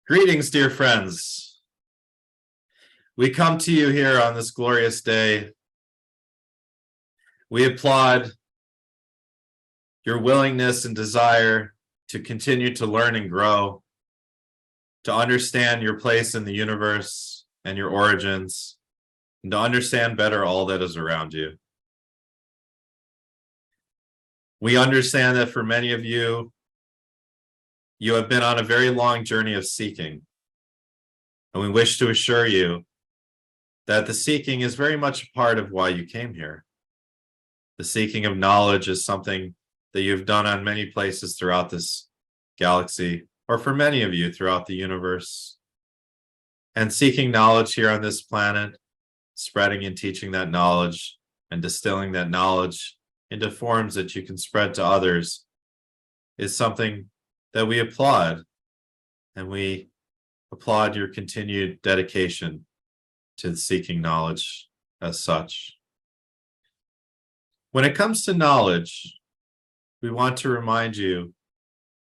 Greetings, dear friends. We come to you here on this glorious day. We applaud your willingness and desire to continue to learn and grow, to understand your place in the universe and your origins, and to understand better all that is around you. We understand that for many of you, you have been on a very long journey of seeking. And we wish to assure you that the seeking is very much a part of why you came here. The seeking of knowledge is something that you've done on many places throughout this galaxy, or for many of you throughout the universe. And seeking knowledge here on this planet, spreading and teaching that knowledge, and distilling that knowledge into forms that you can spread to others is something that we applaud, and we applaud your continued dedication to seeking knowledge as such. When it comes to knowledge, we want to remind you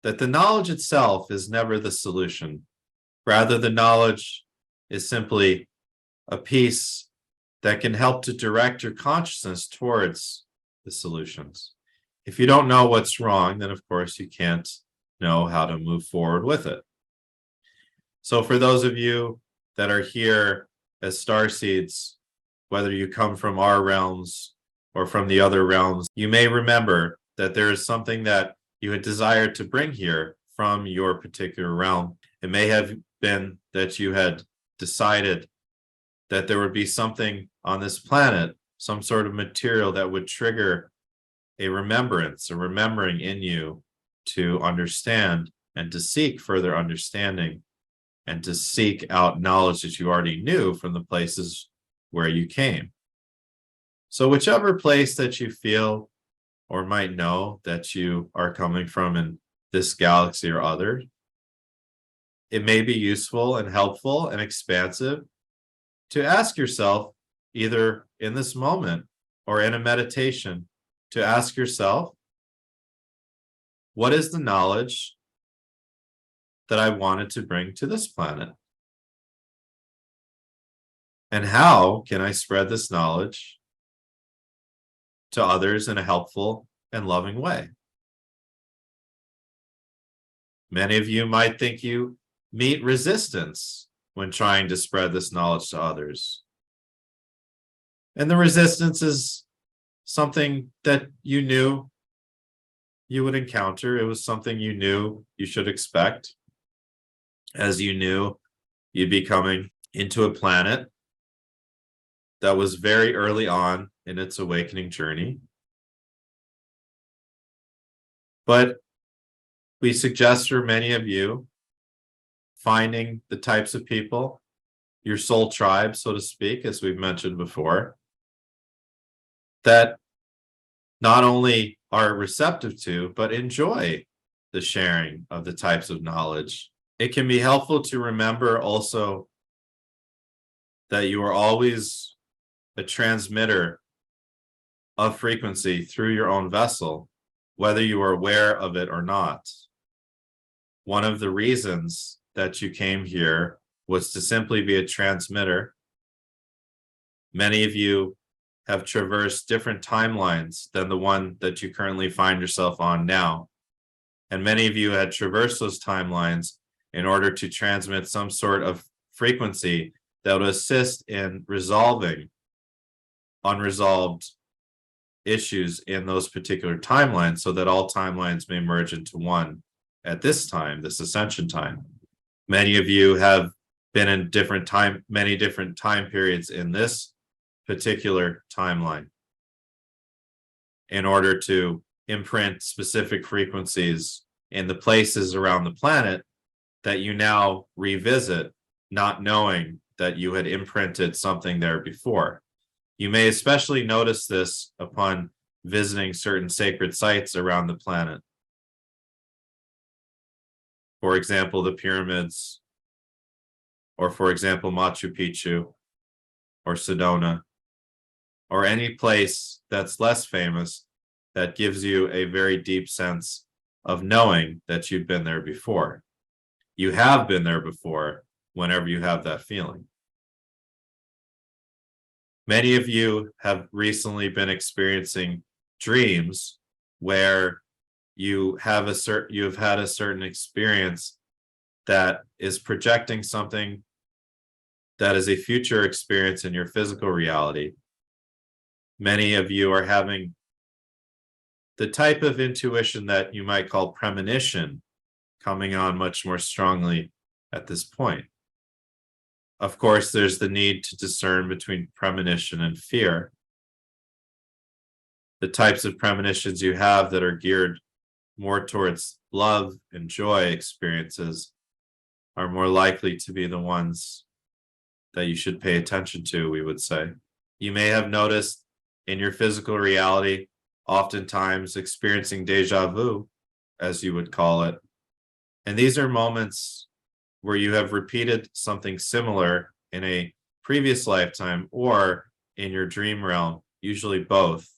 that the knowledge itself is never the solution. Rather, the knowledge is simply a piece that can help to direct your consciousness towards the solutions. If you don't know what's wrong, then of course you can't know how to move forward with it. So for those of you that are here as starseeds, whether you come from our realms or from the other realms, you may remember that there is something that you had desired to bring here from your particular realm. It may have been that you had decided that there would be something on this planet, some sort of material that would trigger a remembrance, a remembering in you to understand and to seek further understanding and to seek out knowledge that you already knew from the places where you came. So whichever place that you feel or might know that you are coming from in this galaxy or other, it may be useful and helpful and expansive to ask yourself, either in this moment or in a meditation, to ask yourself, what is the knowledge that I wanted to bring to this planet? And how can I spread this knowledge to others in a helpful and loving way? Many of you might think you meet resistance when trying to spread this knowledge to others. And the resistance is something that you knew you would encounter. It was something you knew you should expect, as you knew you'd be coming into a planet that was very early on in its awakening journey. But we suggest for many of you finding the types of people, your soul tribe, so to speak, as we've mentioned before, that not only are receptive to, but enjoy the sharing of the types of knowledge. It can be helpful to remember also that you are always a transmitter of frequency through your own vessel, whether you are aware of it or not. One of the reasons that you came here was to simply be a transmitter. Many of you have traversed different timelines than the one that you currently find yourself on now. And many of you had traversed those timelines in order to transmit some sort of frequency that would assist in resolving unresolved issues in those particular timelines, so that all timelines may merge into one at this time, this ascension time. Many of you have been in many different time periods in this particular timeline in order to imprint specific frequencies in the places around the planet that you now revisit, not knowing that you had imprinted something there before. You may especially notice this upon visiting certain sacred sites around the planet. For example, the pyramids, or for example, Machu Picchu, or Sedona, or any place that's less famous that gives you a very deep sense of knowing that you've been there before. You have been there before whenever you have that feeling. Many of you have recently been experiencing dreams where you've had a certain experience that is projecting something that is a future experience in your physical reality. Many of you are having the type of intuition that you might call premonition coming on much more strongly at this point. Of course, there's the need to discern between premonition and fear. The types of premonitions you have that are geared more towards love and joy experiences are more likely to be the ones that you should pay attention to, we would say. You may have noticed in your physical reality, oftentimes experiencing deja vu, as you would call it. And these are moments where you have repeated something similar in a previous lifetime or in your dream realm, usually both.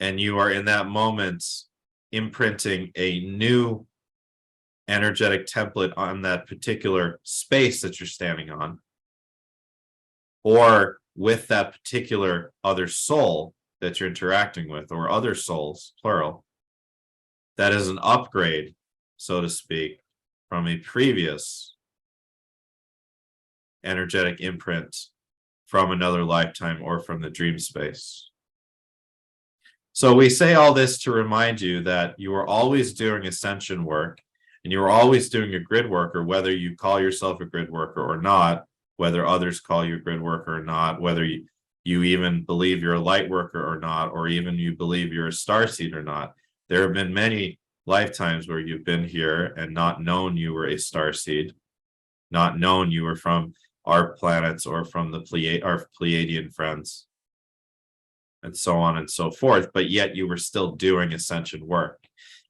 And you are in that moment imprinting a new energetic template on that particular space that you're standing on, or with that particular other soul that you're interacting with, or other souls, plural. That is an upgrade, so to speak, from a previous energetic imprint from another lifetime or from the dream space. So we say all this to remind you that you are always doing ascension work, and you are always doing a grid worker, whether you call yourself a grid worker or not, whether others call you a grid worker or not, whether you even believe you're a light worker or not, or even you believe you're a starseed or not. There have been many lifetimes where you've been here and not known you were a starseed, not known you were from our planets or from the our Pleiadian friends, and so on and so forth, but yet you were still doing ascension work.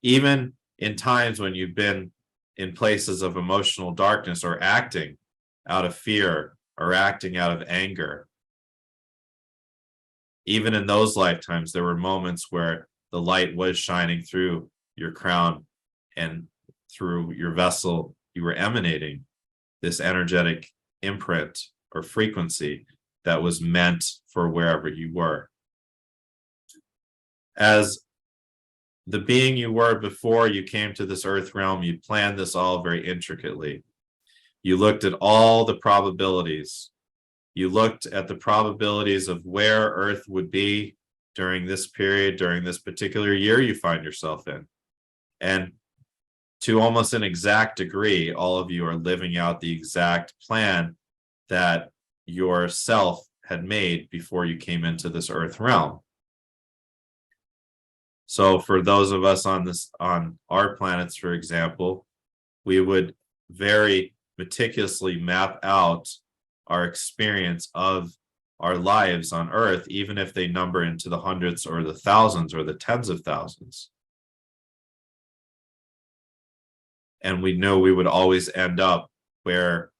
Even in times when you've been in places of emotional darkness or acting out of fear or acting out of anger, even in those lifetimes, there were moments where the light was shining through your crown and through your vessel. You were emanating this energetic imprint or frequency that was meant for wherever you were. As the being you were before you came to this earth realm, you planned this all very intricately. You looked at all the probabilities. You looked at the probabilities of where Earth would be during this period, during this particular year you find yourself in. And to almost an exact degree, all of you are living out the exact plan that yourself had made before you came into this Earth realm. So for those of us on our planets, for example, we would very meticulously map out our experience of our lives on Earth, even if they number into the hundreds or the thousands or the tens of thousands. And we know we would always end up where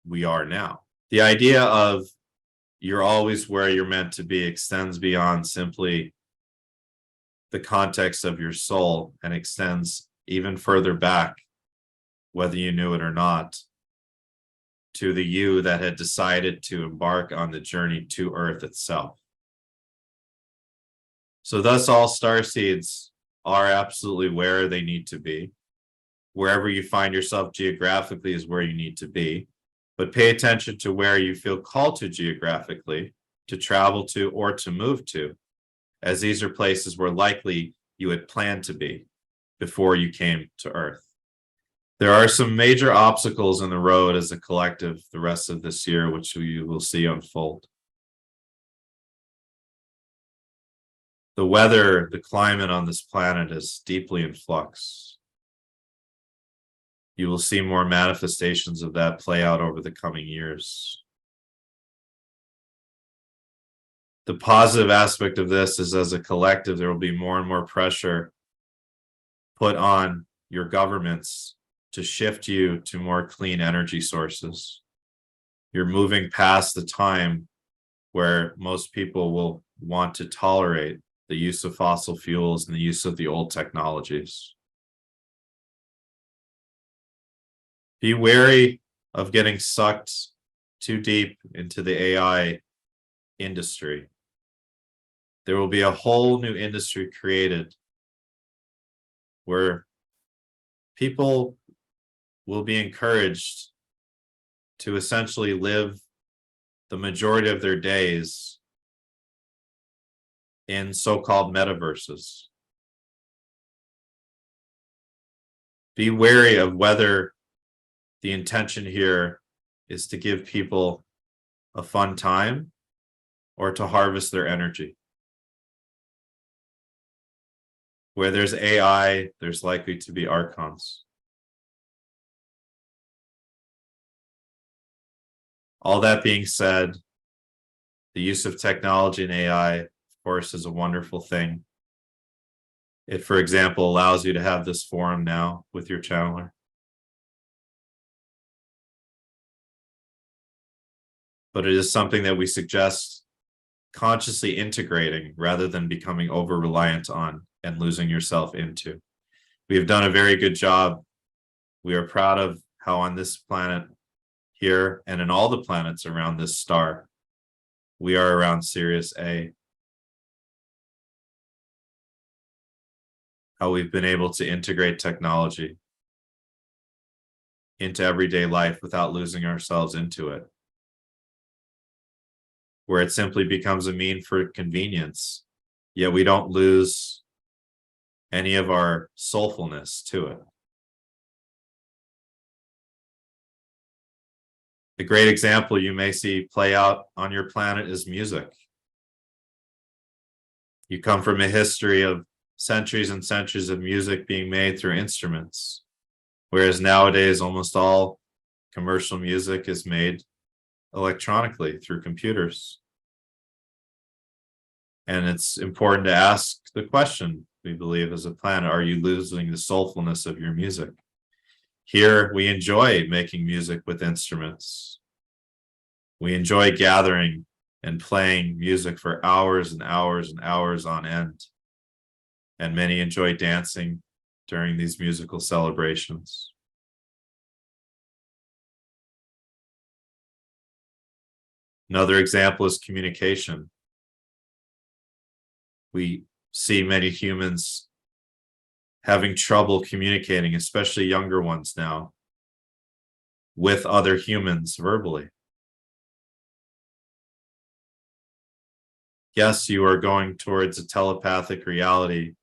we are now. The idea of you're always where you're meant to be extends beyond simply the context of your soul and extends even further back, whether you knew it or not, to the you that had decided to embark on the journey to Earth itself. So thus all starseeds are absolutely where they need to be. Wherever you find yourself geographically is where you need to be, but pay attention to where you feel called to geographically, to travel to or to move to, as these are places where likely you had planned to be before you came to Earth. There are some major obstacles in the road as a collective the rest of this year, which you will see unfold. The weather, the climate on this planet is deeply in flux. You will see more manifestations of that play out over the coming years. The positive aspect of this is, as a collective, there will be more and more pressure put on your governments to shift you to more clean energy sources. You're moving past the time where most people will want to tolerate the use of fossil fuels and the use of the old technologies. Be wary of getting sucked too deep into the AI industry. There will be a whole new industry created where people will be encouraged to essentially live the majority of their days in so-called metaverses. Be wary of whether the intention here is to give people a fun time or to harvest their energy. Where there's AI, there's likely to be archons. All that being said, the use of technology and AI, of course, is a wonderful thing. It, for example, allows you to have this forum now with your channeler. But it is something that we suggest consciously integrating rather than becoming over-reliant on and losing yourself into. We have done a very good job. We are proud of how on this planet here and in all the planets around this star, we are around Sirius A. How we've been able to integrate technology into everyday life without losing ourselves into it. Where it simply becomes a mean for convenience, yet we don't lose any of our soulfulness to it. A great example you may see play out on your planet is music. You come from a history of centuries and centuries of music being made through instruments, whereas nowadays almost all commercial music is made electronically through computers. And it's important to ask the question, we believe as a planet, are you losing the soulfulness of your music? Here, we enjoy making music with instruments. We enjoy gathering and playing music for hours and hours and hours on end. And many enjoy dancing during these musical celebrations. Another example is communication. We see many humans having trouble communicating, especially younger ones now, with other humans verbally. Yes, you are going towards a telepathic reality,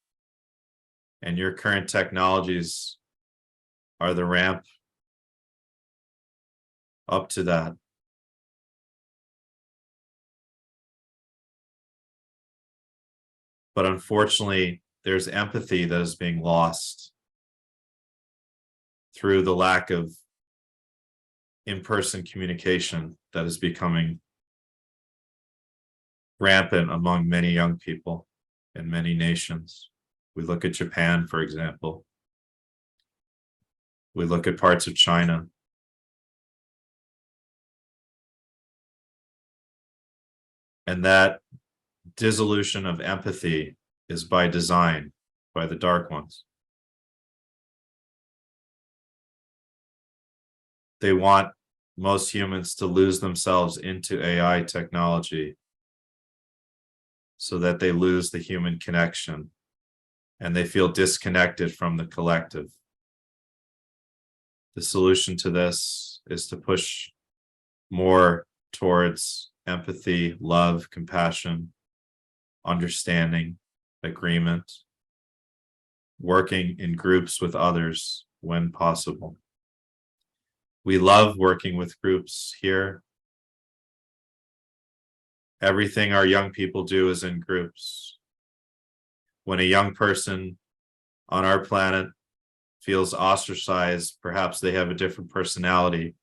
and your current technologies are the ramp up to that. But unfortunately, there's empathy that is being lost through the lack of in-person communication that is becoming rampant among many young people in many nations. We look at Japan, for example. We look at parts of China. And that dissolution of empathy is by design, by the dark ones. They want most humans to lose themselves into AI technology so that they lose the human connection and they feel disconnected from the collective. The solution to this is to push more towards empathy, love, compassion, understanding, agreement, working in groups with others when possible. We love working with groups here. Everything our young people do is in groups. When a young person on our planet feels ostracized, perhaps they have a different personality,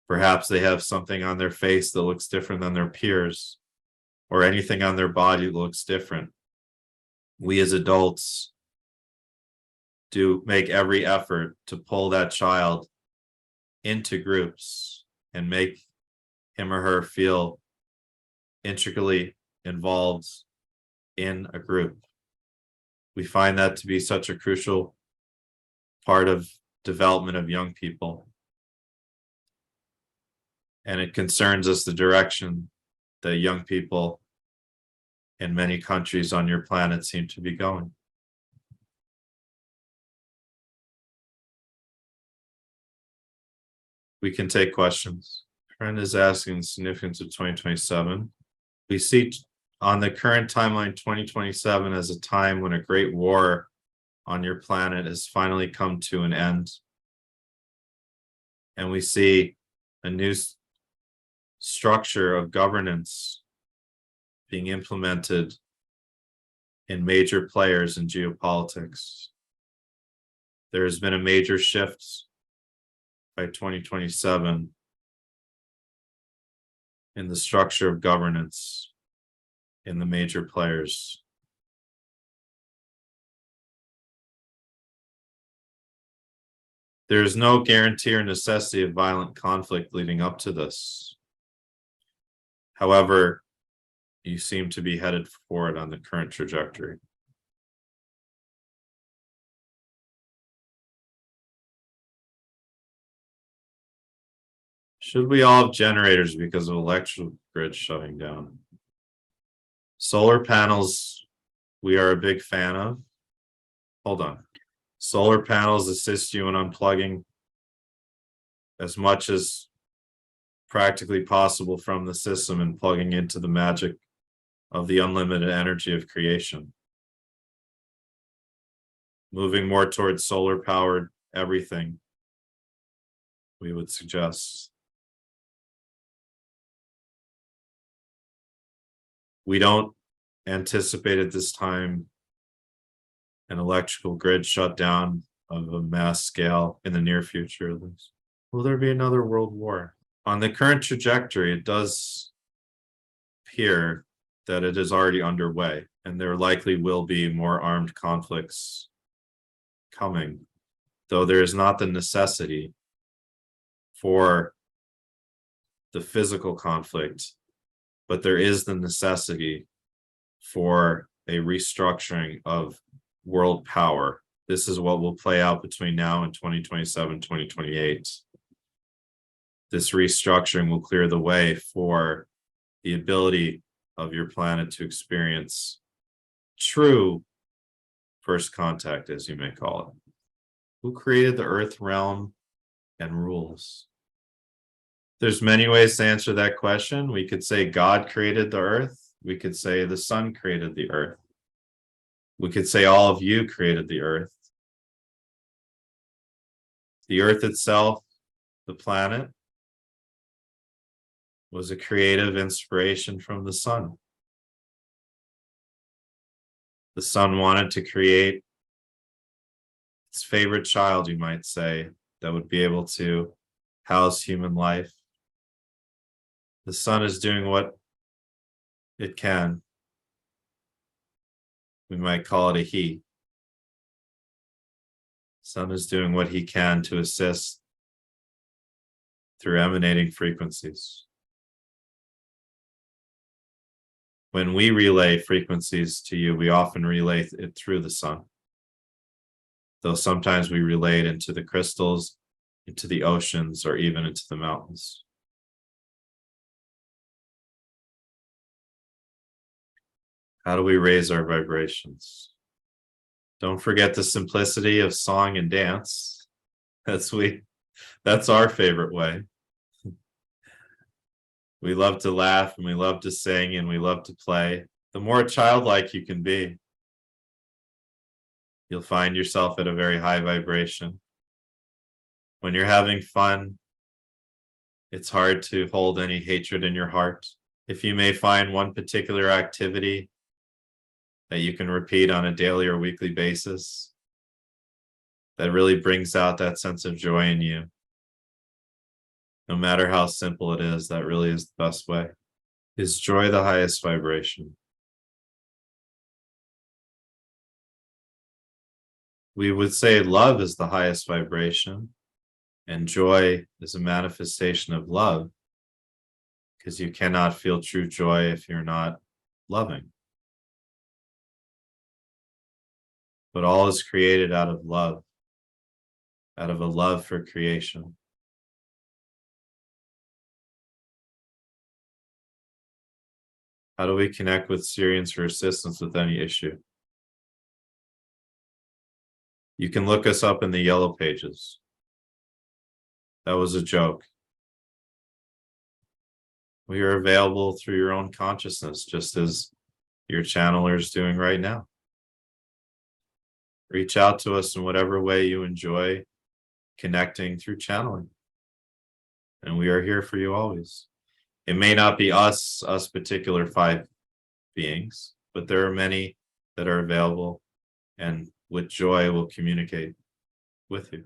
perhaps they have something on their face that looks different than their peers, or anything on their body that looks different. We as adults do make every effort to pull that child into groups and make him or her feel intricately involved in a group. We find that to be such a crucial part of development of young people. And it concerns us the direction that young people in many countries on your planet seem to be going. We can take questions. Friend is asking the significance of 2027. We see on the current timeline 2027 as a time when a great war on your planet has finally come to an end. And we see a new structure of governance being implemented in major players in geopolitics. There has been a major shift by 2027 in the structure of governance in the major players. There is no guarantee or necessity of violent conflict leading up to this. However, you seem to be headed forward on the current trajectory. Should we all have generators because of electrical grid shutting down? Solar panels, we are a big fan of. Hold on. Solar panels assist you in unplugging as much as practically possible from the system and plugging into the magic of the unlimited energy of creation. Moving more towards solar powered everything, we would suggest. We don't anticipate at this time an electrical grid shutdown of a mass scale in the near future, at least. Will there be another world war? On the current trajectory, it does appear that it is already underway, and there likely will be more armed conflicts coming, though there is not the necessity for the physical conflict, but there is the necessity for a restructuring of world power. This is what will play out between now and 2027, 2028. This restructuring will clear the way for the ability of your planet to experience true first contact, as you may call it. Who created the earth realm and rules? There's many ways to answer that question. We could say God created the earth. We could say the sun created the earth. We could say all of you created the earth. The earth itself, the planet, was a creative inspiration from the sun. The sun wanted to create its favorite child, you might say, that would be able to house human life. The sun is doing what it can. We might call it a he. Sun is doing what he can to assist through emanating frequencies. When we relay frequencies to you, we often relay it through the sun. Though sometimes we relay it into the crystals, into the oceans, or even into the mountains. How do we raise our vibrations? Don't forget the simplicity of song and dance. That's our favorite way. We love to laugh and we love to sing and we love to play. The more childlike you can be, you'll find yourself at a very high vibration. When you're having fun, it's hard to hold any hatred in your heart. If you may find one particular activity that you can repeat on a daily or weekly basis, that really brings out that sense of joy in you. No matter how simple it is, that really is the best way. Is joy the highest vibration? We would say love is the highest vibration, and joy is a manifestation of love, because you cannot feel true joy if you're not loving. but all is created out of love, out of a love for creation. How do we connect with Sirians for assistance with any issue? You can look us up in the yellow pages. That was a joke. We are available through your own consciousness, just as your channeler is doing right now. Reach out to us in whatever way you enjoy connecting through channeling. And we are here for you always. It may not be us particular 5 beings, but there are many that are available and with joy will communicate with you.